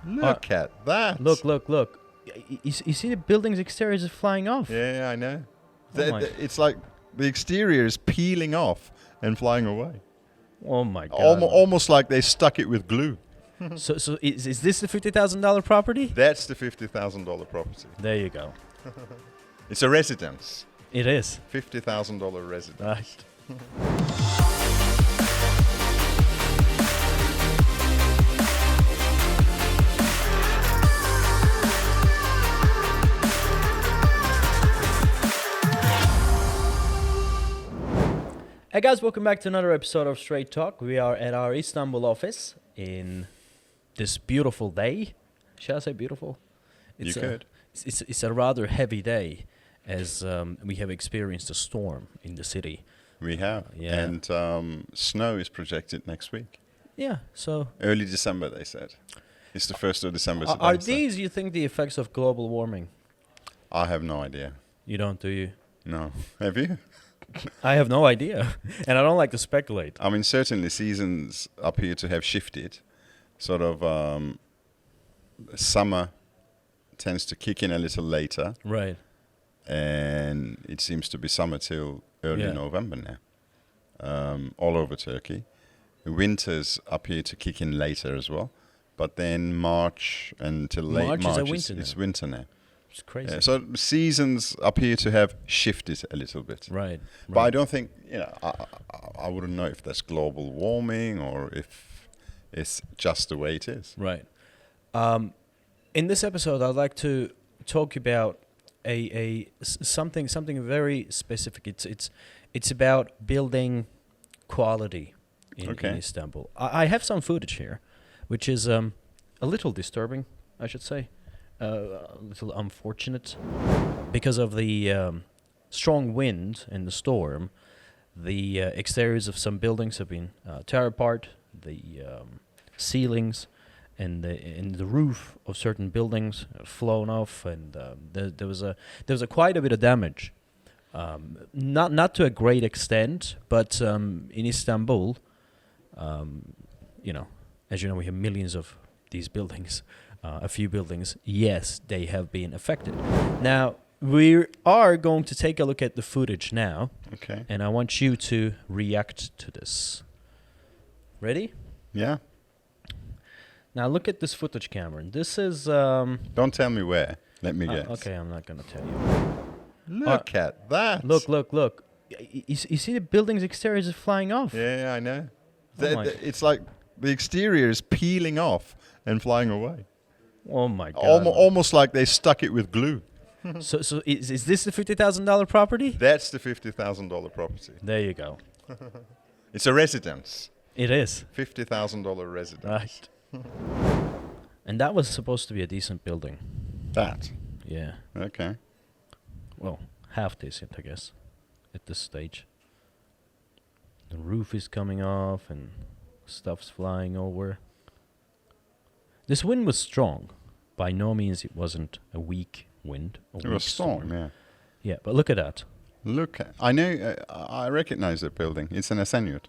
Look at that. Look. You see the building's exterior is flying off. Yeah, I know. It's like the exterior is peeling off and flying away. Oh my God. Almost like they stuck it with glue. So is this the $50,000 property? That's the $50,000 property. There you go. It's a residence. It is. $50,000 residence. Right. Hey guys, welcome back to another episode of Straight Talk. We are at our Istanbul office in this beautiful day. Shall I say beautiful? You could. It's a rather heavy day as we have experienced a storm in the city. We have. Yeah. And snow is projected next week. Yeah, so... Early December, they said. It's the 1st of December. Are these, you think, the effects of global warming? I have no idea. You don't, do you? No. Have you? I have no idea, and I don't like to speculate. I mean, certainly seasons appear to have shifted. Sort of summer tends to kick in a little later. Right. And it seems to be summer till early November now, all over Turkey. Winters appear to kick in later as well. But then March until late March is winter now. It's crazy. Yeah, so seasons appear to have shifted a little bit. Right. But I don't think, I wouldn't know if that's global warming or if it's just the way it is. Right. In this episode, I'd like to talk about something very specific. It's about building quality in Istanbul. I have some footage here, which is a little disturbing, I should say. A little unfortunate because of the strong wind and the storm. The exteriors of some buildings have been torn apart. The ceilings and the roof of certain buildings have flown off, and there was quite a bit of damage. Not to a great extent, but in Istanbul, as you know, we have millions of these buildings. A few buildings, yes, they have been affected. Now, we are going to take a look at the footage now. Okay. And I want you to react to this. Ready? Yeah. Now, look at this footage, Cameron. This is... Don't tell me where. Let me guess. Okay, I'm not going to tell you. Look at that. Look. You see the building's exterior is flying off. Yeah, I know. It's like the exterior is peeling off and flying away. Oh my God! Almost like they stuck it with glue. So is this the $50,000 property? That's the $50,000 property. There you go. It's a residence. It is. $50,000 residence. Right. And that was supposed to be a decent building. That? Yeah. Okay. Well, half decent, I guess, at this stage. The roof is coming off and stuff's flying over. This wind was strong. By no means it wasn't a weak wind. It was storm, yeah. Yeah, but look at that. I know, I recognize that building. It's an Esenyurt.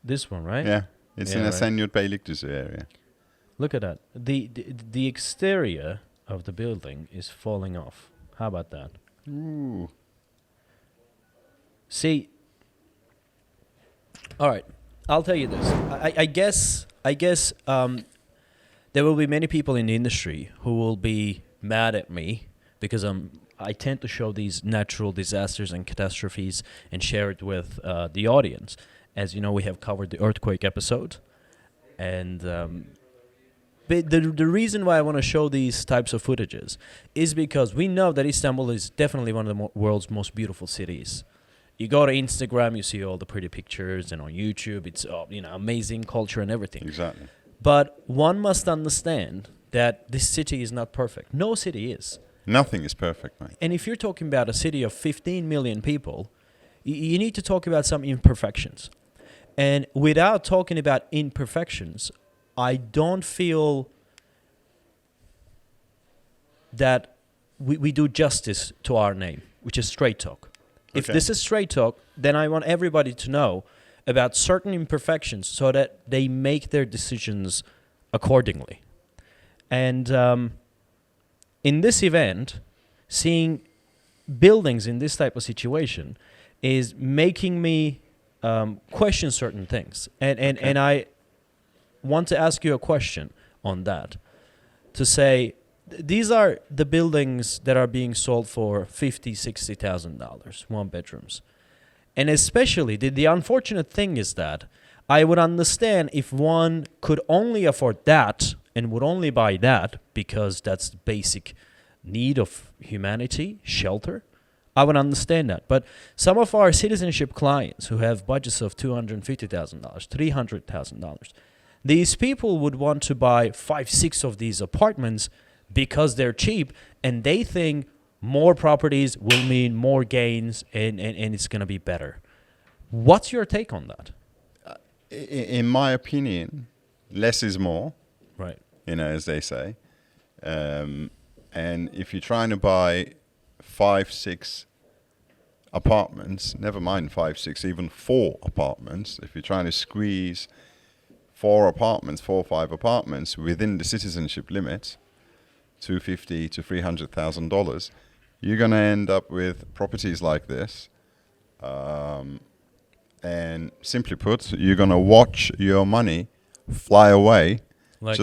This one, right? Yeah, it's in Esenyurt Beylikdüzü area. Look at that. The exterior of the building is falling off. How about that? Ooh. See, all right, I'll tell you this. I guess there will be many people in the industry who will be mad at me because I tend to show these natural disasters and catastrophes and share it with the audience. As you know, we have covered the earthquake episode. And but the reason why I want to show these types of footages is because we know that Istanbul is definitely one of the world's most beautiful cities. You go to Instagram, you see all the pretty pictures, and on YouTube, it's amazing culture and everything. Exactly. But one must understand that this city is not perfect. No city is. Nothing is perfect, mate. And if you're talking about a city of 15 million people, you need to talk about some imperfections. And without talking about imperfections, I don't feel that we do justice to our name, which is Straight Talk. If this is Straight Talk, then I want everybody to know about certain imperfections so that they make their decisions accordingly. And in this event, seeing buildings in this type of situation is making me question certain things. And I want to ask you a question on that, to say these are the buildings that are being sold for $50,000-$60,000, one bedrooms. And especially, the unfortunate thing is that I would understand if one could only afford that and would only buy that because that's the basic need of humanity, shelter. I would understand that. But some of our citizenship clients who have budgets of $250,000, $300,000, these people would want to buy 5-6 of these apartments because they're cheap, and they think more properties will mean more gains and it's going to be better. What's your take on that? In my opinion, less is more. Right. As they say. And if you're trying to buy 5-6 apartments, never mind 5-6, even 4 apartments, if you're trying to squeeze 4 or 5 apartments within the citizenship limit, $250,000 to $300,000, you're going to end up with properties like this. And simply put, you're going to watch your money fly away, like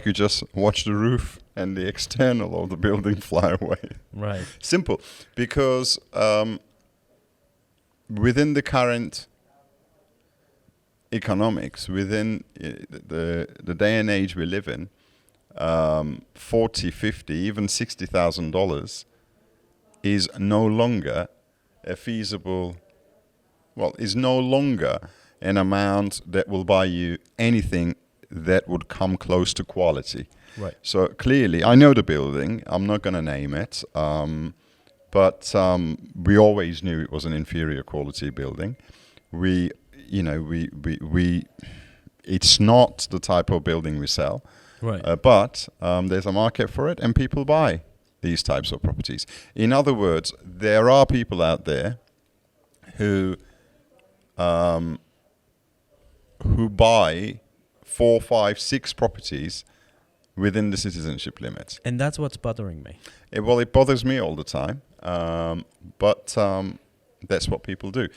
you just watch the roof and the external of the building fly away. Right. Simple. Because within the current economics, within the day and age we live in, $40,000, $50,000, even $60,000 is no longer a feasible, is no longer an amount that will buy you anything that would come close to quality. Right. So clearly, I know the building. I'm not going to name it, but we always knew it was an inferior quality building. It's not the type of building we sell. Right. But there's a market for it, and people buy these types of properties. In other words, there are people out there who buy 4, 5, 6 properties within the citizenship limit. And that's what's bothering me. It bothers me all the time, but that's what people do.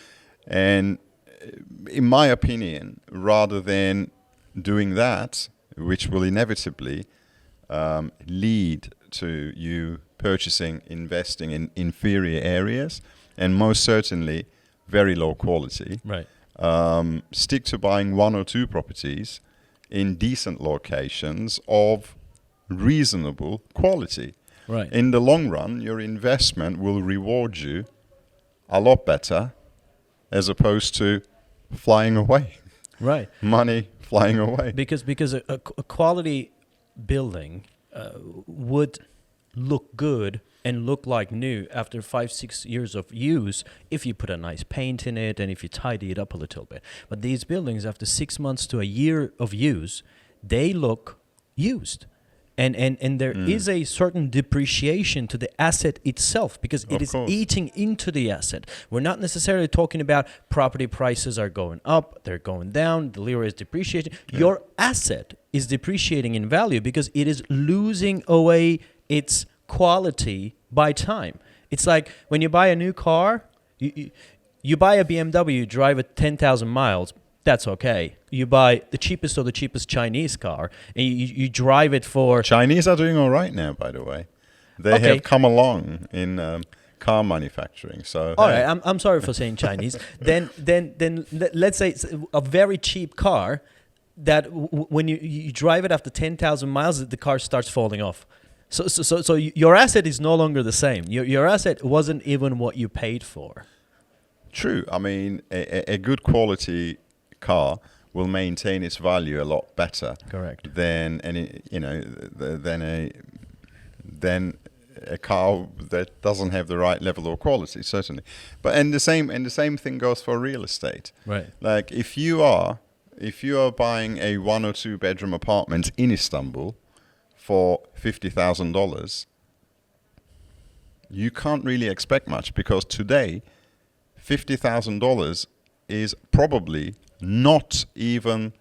And in my opinion, rather than doing that, which will inevitably lead to you purchasing, investing in inferior areas, and most certainly very low quality, right. Stick to buying 1 or 2 properties in decent locations of reasonable quality. Right. In the long run, your investment will reward you a lot better as opposed to flying away. Right. Money flying away. Because a quality building would look good and look like new after 5-6 years of use if you put a nice paint in it and if you tidy it up a little bit. But these buildings, after 6 months to a year of use, they look used. And there is a certain depreciation to the asset itself because it is eating into the asset. We're not necessarily talking about property prices are going up, they're going down, the lira is depreciating. Yeah. Your asset is depreciating in value because it is losing away its quality by time. It's like when you buy a new car, you buy a BMW, you drive it 10,000 miles, that's okay. You buy the cheapest of the cheapest Chinese car, and you drive it for... Chinese are doing all right now, by the way. They have come along in car manufacturing. So all right, I'm sorry for saying Chinese. then let's say it's a very cheap car that when you drive it after 10,000 miles, the car starts falling off. So your asset is no longer the same. Your asset wasn't even what you paid for. True. I mean, a good quality car will maintain its value a lot better. Correct. Than a car that doesn't have the right level of quality, certainly. But the same thing goes for real estate. Right. Like if you are buying a 1 or 2 bedroom apartment in Istanbul for $50,000, you can't really expect much because today $50,000 is probably not even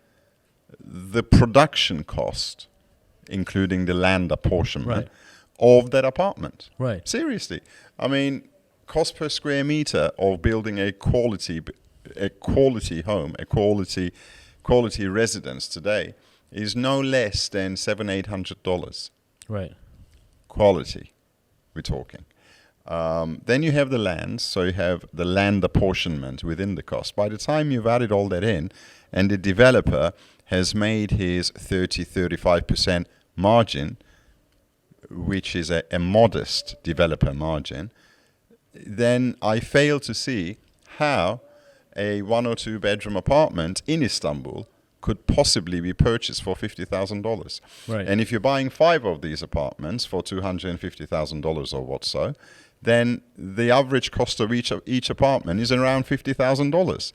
the production cost including the land apportionment Right. of that apartment. Right. Seriously. I mean, cost per square meter of building a quality home, a quality residence today is no less than $700-800. Right. Quality, we're talking. Then you have the land, so you have the land apportionment within the cost. By the time you've added all that in, and the developer has made his 30-35% margin, which is a modest developer margin, then I fail to see how a 1 or 2 bedroom apartment in Istanbul could possibly be purchased for $50,000. Right. And if you're buying 5 of these apartments for $250,000 or what so, then the average cost of each apartment is around $50,000.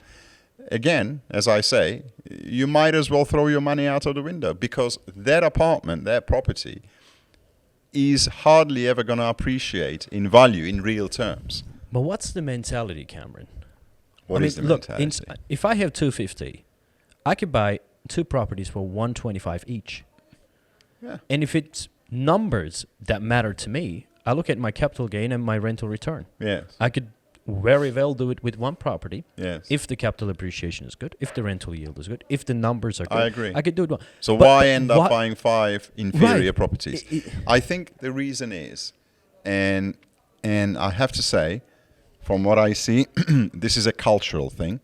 Again, as I say, you might as well throw your money out of the window, because that apartment, that property, is hardly ever going to appreciate in value in real terms. But what's the mentality, Cameron? What is the look, mentality? if I have 250, I could buy 2 properties for 125 each. Yeah. And if it's numbers that matter to me, I look at my capital gain and my rental return. Yes. I could very well do it with 1 property. Yes. If the capital appreciation is good, if the rental yield is good, if the numbers are good. I agree. I could do it. So But why end up buying 5 inferior Right. properties? I think the reason is, and I have to say, from what I see, this is a cultural thing.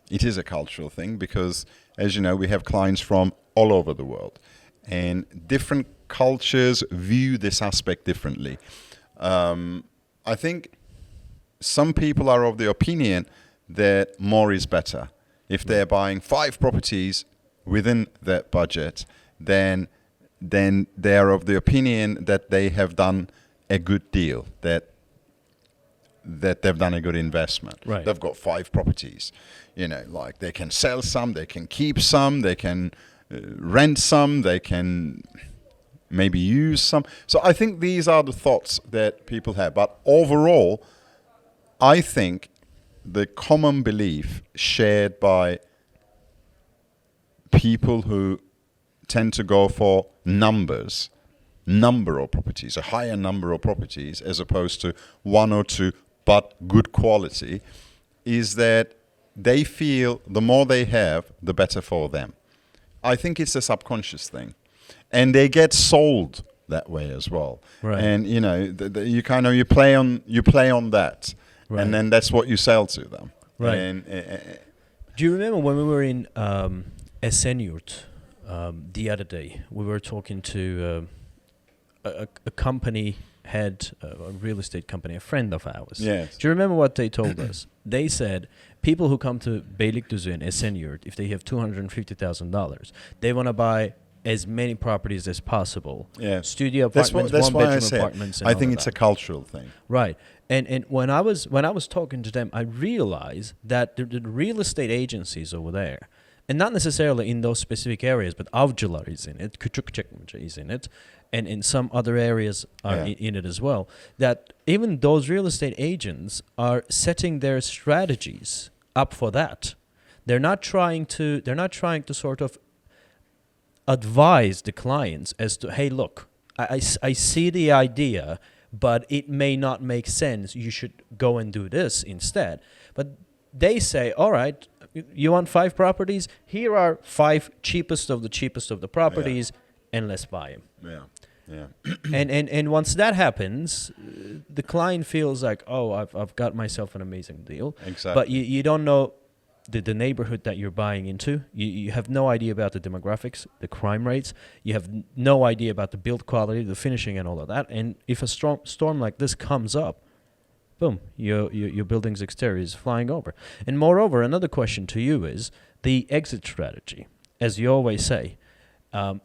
It is a cultural thing because, as you know, we have clients from all over the world, and different cultures view this aspect differently. I think some people are of the opinion that more is better. If they're buying 5 properties within that budget, then they're of the opinion that they have done a good deal, that they've done a good investment. Right. They've got 5 properties. You know, like they can sell some, they can keep some, they can rent some, they can maybe use some. So I think these are the thoughts that people have. But overall, I think the common belief shared by people who tend to go for number of properties, a higher number of properties as opposed to 1 or 2 but good quality, is that they feel the more they have, the better for them. I think it's a subconscious thing. And they get sold that way as well. Right. And you know, you play on that. Right. And then that's what you sell to them. Right. And, Do you remember when we were in Esenyurt the other day? We were talking to a company head, a real estate company, a friend of ours. Yes. Do you remember what they told us? They said people who come to Beylikdüzü and Esenyurt, if they have $250,000, they want to buy as many properties as possible. Yeah. Studio apartments, that's why I one-bedroom said, apartments. And I all think of it's that. a cultural thing. Right. And when I was talking to them, I realized that the real estate agencies over there, and not necessarily in those specific areas, but Avcılar is in it, Küçükçekmece is in it, and in some other areas are in it as well, that even those real estate agents are setting their strategies up for that. They're not trying to sort of advise the clients as to, hey, look, I see the idea, but it may not make sense. You should go and do this instead. But they say, all right, you want 5 properties? Here are 5 cheapest of the properties, and let's buy them. Yeah. And once that happens, the client feels like, oh, I've got myself an amazing deal. Exactly. But you don't know the neighborhood that you're buying into. You have no idea about the demographics, the crime rates. You have no idea about the build quality, the finishing, and all of that. And if a storm like this comes up, boom, your building's exterior is flying over. And moreover, another question to you is the exit strategy. As you always say,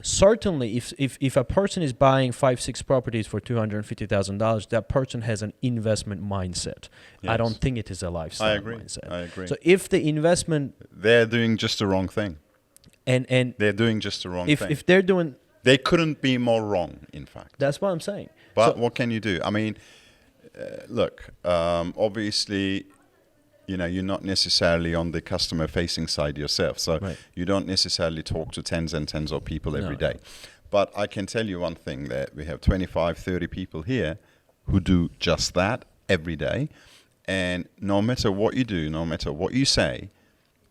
certainly if a person is buying 5-6 properties for $250,000, that person has an investment mindset. Yes. I don't think it is a lifestyle mindset. I agree. So if the investment, They're doing just the wrong thing. and They're doing just the wrong thing. if they're doing, They couldn't be more wrong, in fact. that's what I'm saying. But So- what can you do? I mean, look, obviously, you know, you're not necessarily on the customer-facing side yourself, so Right. you don't necessarily talk to tens and tens of people every No. day. But I can tell you one thing, that we have 25, 30 people here who do just that every day. And no matter what you do, no matter what you say,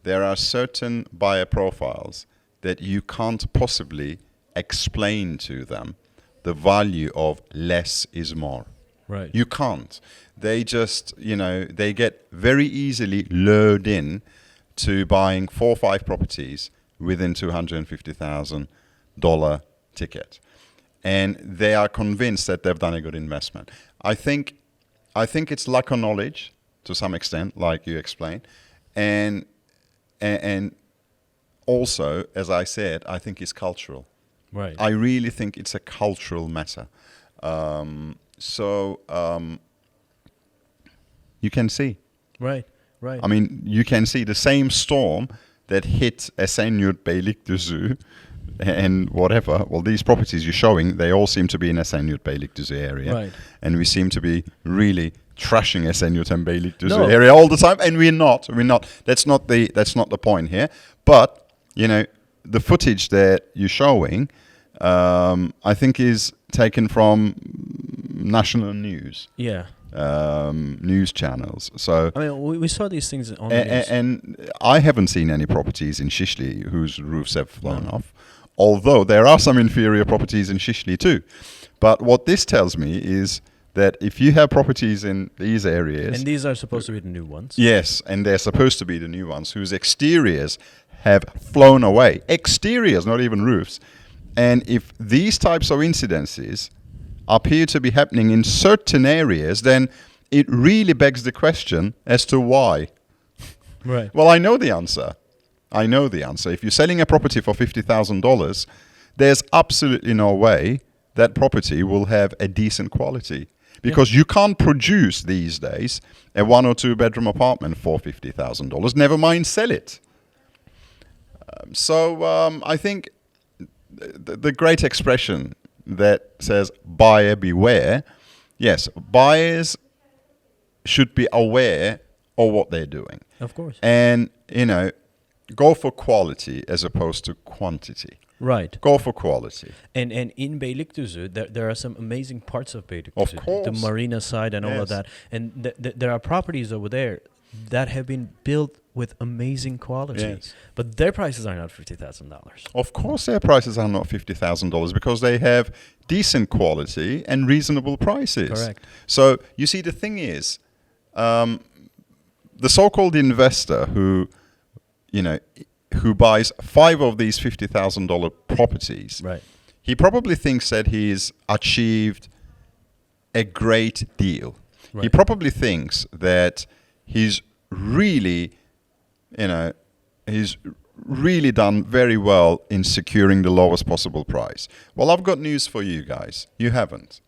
there are certain buyer profiles that you can't possibly explain to them the value of less is more. Right. You can't. They just, they get very easily lured in to buying 4 or 5 properties within $250,000 ticket. And they are convinced that they've done a good investment. I think it's lack of knowledge to some extent, like you explained. And also, as I said, I think it's cultural. Right. I really think it's a cultural matter. You can see. Right. I mean, you can see the same storm that hit Esenyurt, Beylikdüzü, and whatever. Well, these properties you're showing, they all seem to be in Esenyurt, Beylikdüzü area. Right. And we seem to be really trashing Esenyurt and Beylikdüzü area all the time, and we're not. That's not the point here. But, the footage that you're showing, I think is taken from national news. Yeah. News channels. So I mean, we saw these things on the news. And I haven't seen any properties in Şişli whose roofs have flown off, although there are some inferior properties in Şişli too. But what this tells me is that if you have properties in these areas... And these are supposed to be the new ones. Yes, and they're supposed to be the new ones whose exteriors have flown away. Exteriors, not even roofs. And if these types of incidences appear to be happening in certain areas, then it really begs the question as to why. Right. Well, I know the answer. If you're selling a property for $50,000, there's absolutely no way that property will have a decent quality. Because you can't produce these days a 1 or 2 bedroom apartment for $50,000, never mind sell it. I think the great expression that says buyer beware, yes, buyers should be aware of what they're doing. Of course. And, go for quality as opposed to quantity. Right. Go for quality. And in Beylikdüzü, there are some amazing parts of Beylikdüzü. Of course. The marina side and all of that. And there are properties over there that have been built with amazing quality. Yes. But their prices are not $50,000. Of course their prices are not $50,000 because they have decent quality and reasonable prices. Correct. So, you see, the thing is, the so-called investor who buys 5 of these $50,000 properties, right, he probably thinks that he's achieved a great deal. Right. He probably thinks that he's really, he's really done very well in securing the lowest possible price. Well, I've got news for you guys. You haven't.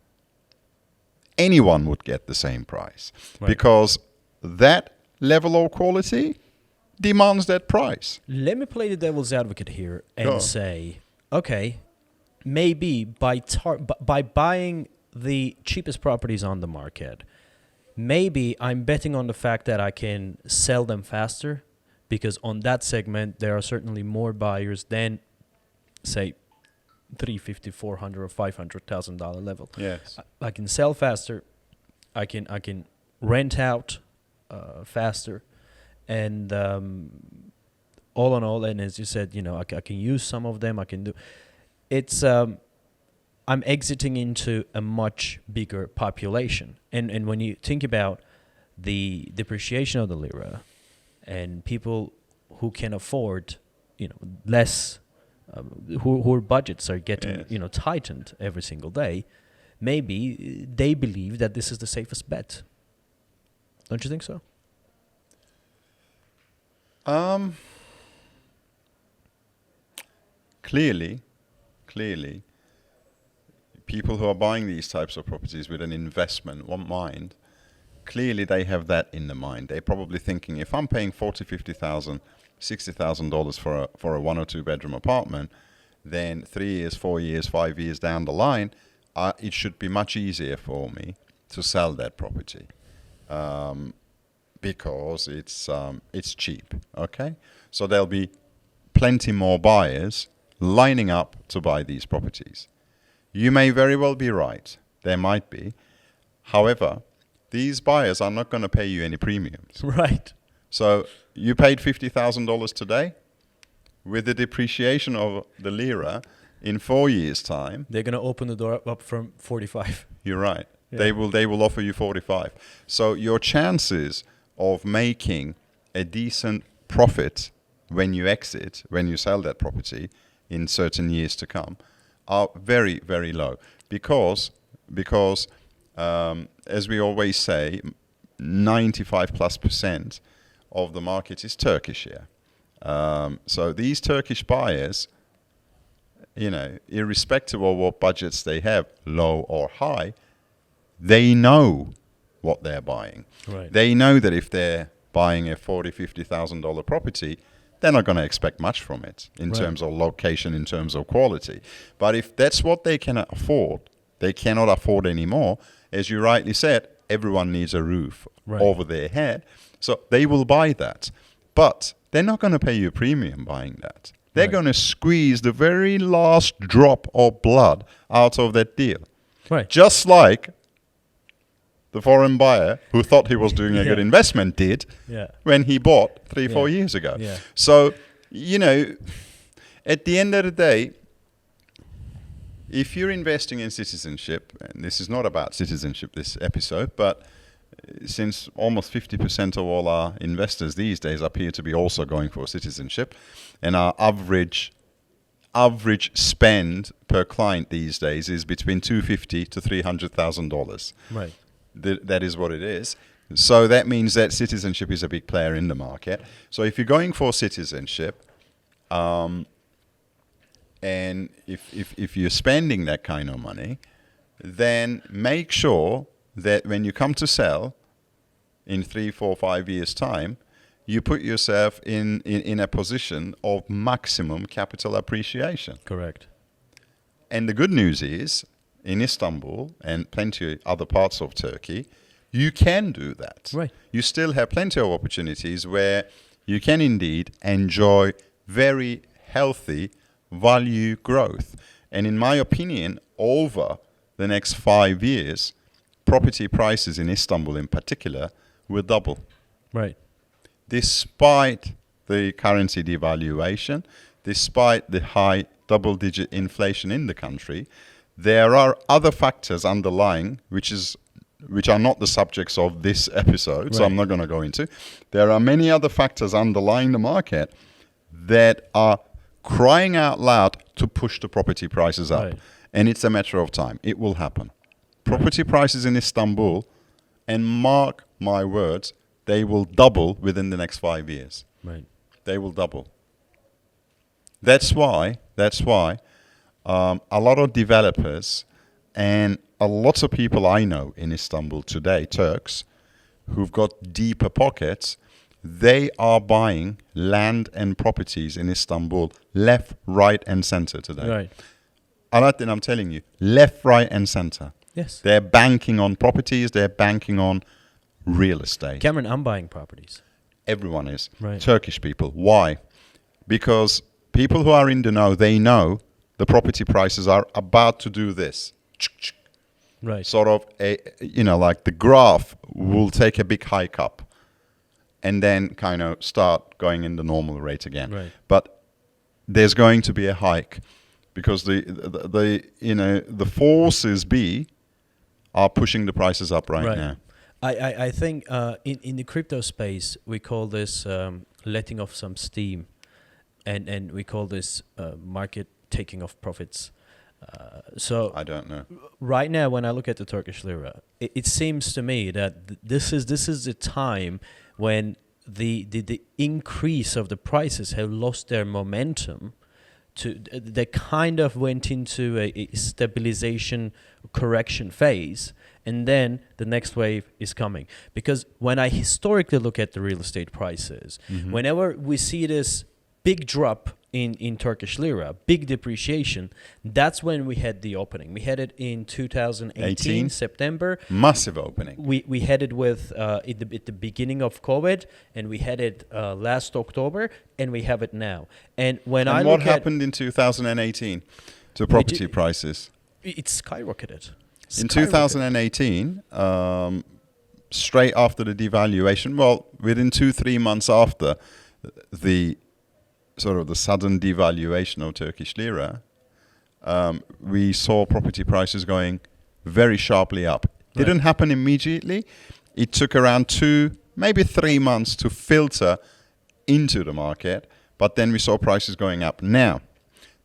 Anyone would get the same price, right, because that level of quality demands that price. Let me play the devil's advocate here and say, okay, maybe by buying the cheapest properties on the market, maybe I'm betting on the fact that I can sell them faster, because on that segment there are certainly more buyers than, say, $350,000, $400,000, or $500,000 level. Yes, I can sell faster. I can rent out faster. And all in all, and as you said, I can use some of them. I can do. It's I'm exiting into a much bigger population, and when you think about the depreciation of the lira, and people who can afford, less, whose budgets are getting tightened every single day, maybe they believe that this is the safest bet. Don't you think so? Clearly, people who are buying these types of properties with an investment mind, clearly they have that in the mind. They're probably thinking, if I'm paying $40,000, $50,000, $60,000 for a 1 or 2 bedroom apartment, then 3 years, 4 years, 5 years down the line, it should be much easier for me to sell that property. Because it's cheap, okay? So there'll be plenty more buyers lining up to buy these properties. You may very well be right. There might be. However, these buyers are not going to pay you any premiums. Right. So you paid $50,000 today. With the depreciation of the lira, in 4 years' time, they're going to open the door up from 45. You're right. Yeah. They will offer you 45. So your chances of making a decent profit when you exit, when you sell that property in certain years to come, are very, very low. Because as we always say, 95+% of the market is Turkish here. So these Turkish buyers, irrespective of what budgets they have, low or high, they know what they're buying. Right. They know that if they're buying a $40,000-$50,000 property, they're not going to expect much from it in terms of location, in terms of quality. But if that's what they can afford, they cannot afford anymore. As you rightly said, everyone needs a roof over their head. So they will buy that. But they're not going to pay you a premium buying that. They're going to squeeze the very last drop of blood out of that deal. Right. Just like the foreign buyer who thought he was doing a good investment did when he bought 3-4 years ago. Yeah. So, at the end of the day, if you're investing in citizenship, and this is not about citizenship, this episode, but since almost 50% of all our investors these days appear to be also going for citizenship, and our average spend per client these days is between $250,000 to $300,000. Right. That is what it is. So that means that citizenship is a big player in the market. So if you're going for citizenship, and if you're spending that kind of money, then make sure that when you come to sell in 3, 4, 5 years' time, you put yourself in a position of maximum capital appreciation. Correct. And the good news is, in Istanbul and plenty of other parts of Turkey, you can do that. Right. You still have plenty of opportunities where you can indeed enjoy very healthy value growth. And in my opinion, over the next 5 years, property prices in Istanbul in particular will double. Right. Despite the currency devaluation, despite the high double-digit inflation in the country, there are other factors underlying, which are not the subjects of this episode, so I'm not going to go into. There are many other factors underlying the market that are crying out loud to push the property prices up. Right. And it's a matter of time. It will happen. Property prices in Istanbul, and mark my words, they will double within the next 5 years. Right. They will double. That's why a lot of developers and a lot of people I know in Istanbul today, Turks, who've got deeper pockets, they are buying land and properties in Istanbul left, right, and center today. Right. Aladdin, I'm telling you, left, right, and center. Yes. They're banking on properties. They're banking on real estate. Cameron, I'm buying properties. Everyone is. Right. Turkish people. Why? Because people who are in the know, they know the property prices are about to do this. Right. Sort of, like the graph will take a big hike up and then kind of start going in the normal rate again. Right. But there's going to be a hike because the forces are pushing the prices up right now. I think in the crypto space, we call this letting off some steam, and we call this market taking off profits. So I don't know. Right now, when I look at the Turkish lira, it seems to me that this is the time when the increase of the prices have lost their momentum. They kind of went into a stabilization correction phase, and then the next wave is coming. Because when I historically look at the real estate prices, whenever we see this big drop in Turkish lira, big depreciation. That's when we had the opening. We had it in 2018 September. Massive opening. We had it with at the beginning of COVID, and we had it last October, and we have it now. And when I And look what happened in 2018 to property prices? it skyrocketed. In 2018, straight after the devaluation, well, within 2-3 months after the sort of the sudden devaluation of Turkish lira, we saw property prices going very sharply up. Right. Didn't happen immediately. It took around 2, maybe 3 months to filter into the market, but then we saw prices going up. Now,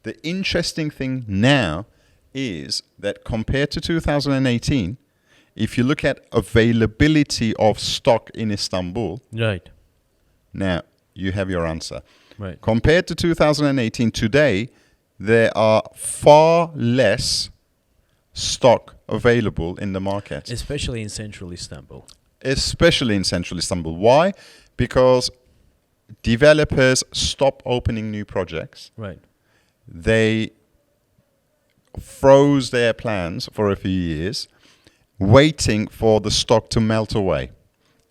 the interesting thing now is that compared to 2018, if you look at availability of stock in Istanbul, Right. now you have your answer. Right. Compared to 2018, today there are far less stock available in the market. Especially in central Istanbul. Especially in central Istanbul. Why? Because developers stop opening new projects. Right. They froze their plans for a few years, waiting for the stock to melt away.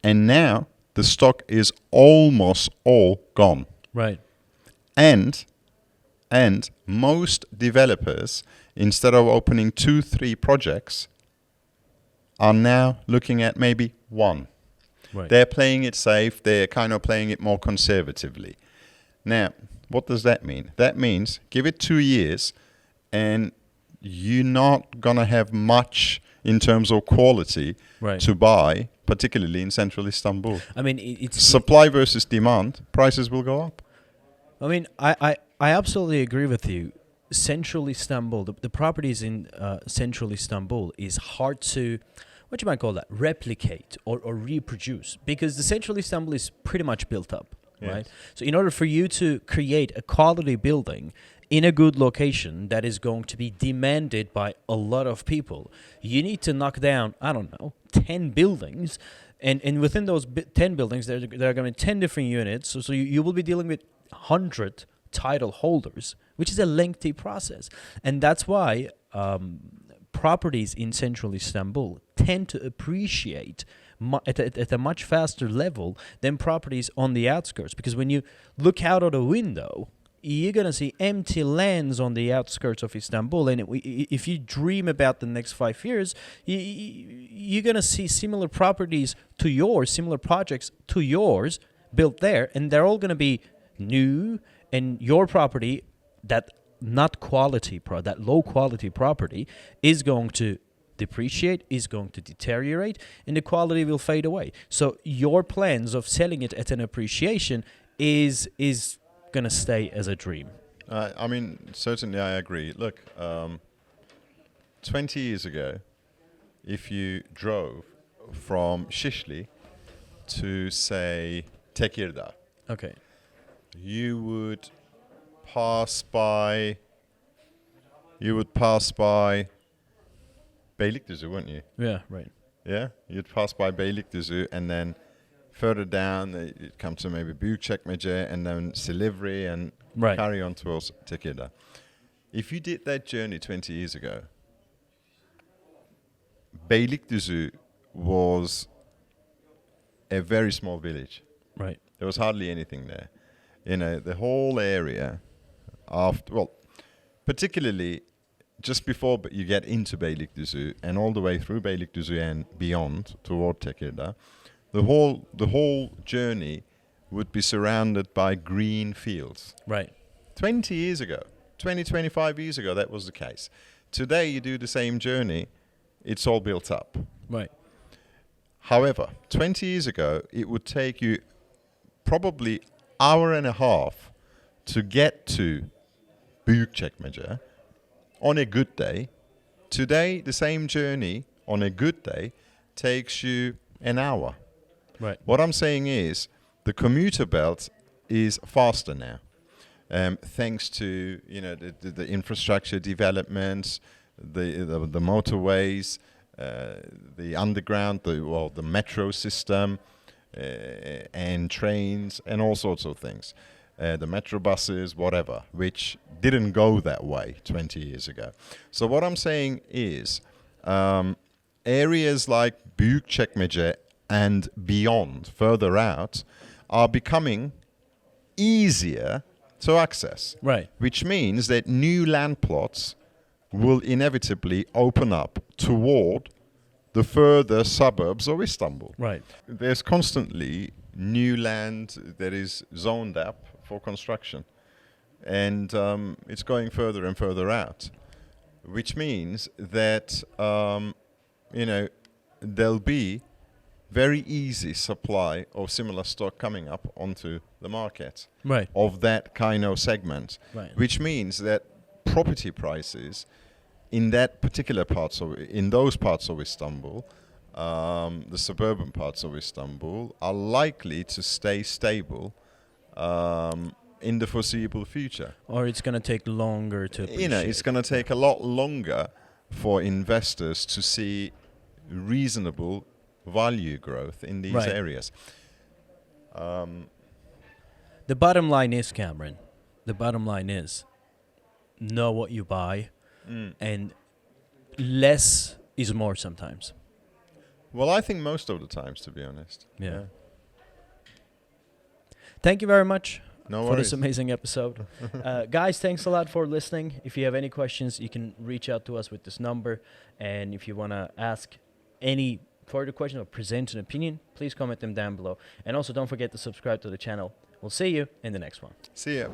And now the stock is almost all gone. Right. And most developers, instead of opening 2-3 projects, are now looking at maybe one. Right. They're playing it safe. They're kind of playing it more conservatively. Now, what does that mean? That means give it 2 years and you're not going to have much in terms of quality Right. to buy, particularly in central Istanbul. I mean, it's Supply versus demand, prices will go up. I mean, I absolutely agree with you. Central Istanbul, the properties in central Istanbul is hard to, what you might call that, replicate or reproduce, because the central Istanbul is pretty much built up, Yes. right? So in order for you to create a quality building in a good location that is going to be demanded by a lot of people, you need to knock down, I don't know, 10 buildings. And within those 10 buildings, there are going to be 10 different units. So you will be dealing with 100 title holders, which is a lengthy process. And that's why properties in central Istanbul tend to appreciate at a much faster level than properties on the outskirts. Because when you look out of the window, you're going to see empty lands on the outskirts of Istanbul. And if you dream about the next 5 years, you're going to see similar properties to yours, similar projects to yours built there. And they're all going to be new, and your property, that not quality, that low quality property, is going to depreciate, is going to deteriorate, and the quality will fade away. So your plans of selling it at an appreciation is going to stay as a dream. I mean, certainly I agree. Look, 20 years ago, if you drove from Shishli to, say, Tekirdağ, Okay. you would pass by Beylikdüzü, wouldn't you? Yeah, right. Yeah, you'd pass by Beylikdüzü, and then further down you'd come to maybe Büyükçekmece, and then Silivri, and Right. carry on towards Tekirdağ. If you did that journey 20 years ago, Beylikdüzü was a very small village. Right. There was hardly anything there. You know, the whole area, particularly just before you get into Beylikdüzü and all the way through Beylikdüzü and beyond toward Tekirdağ, the whole journey would be surrounded by green fields. Right. 20 years ago, 25 years ago, that was the case. Today, you do the same journey, it's all built up. Right. However, 20 years ago, it would take you probably hour and a half to get to Büyükçekmece on a good day. Today, the same journey on a good day takes you an hour. Right. What I'm saying is the commuter belt is faster now, thanks to the infrastructure developments, the motorways, the underground, the metro system, and trains, and all sorts of things. the metro buses, whatever, which didn't go that way 20 years ago. So what I'm saying is areas like Büyükçekmece and beyond, further out, are becoming easier to access. Right. Which means that new land plots will inevitably open up toward the further suburbs of Istanbul. Right. There's constantly new land that is zoned up for construction. And it's going further and further out, which means that, there'll be very easy supply of similar stock coming up onto the market. Right. Of that kind of segment. Right. Which means that property prices in those parts of Istanbul, the suburban parts of Istanbul, are likely to stay stable in the foreseeable future. Or it's going to take longer to appreciate. It's going to take a lot longer for investors to see reasonable value growth in these areas. The bottom line is, Cameron, know what you buy, and less is more sometimes. Well, I think most of the times, to be honest. Yeah. Thank you very much for this worries. amazing episode. Guys, thanks a lot for listening. If you have any questions, you can reach out to us with this number. And if you want to ask any further questions or present an opinion, please comment them down below. And also don't forget to subscribe to the channel. We'll see you in the next one. See ya.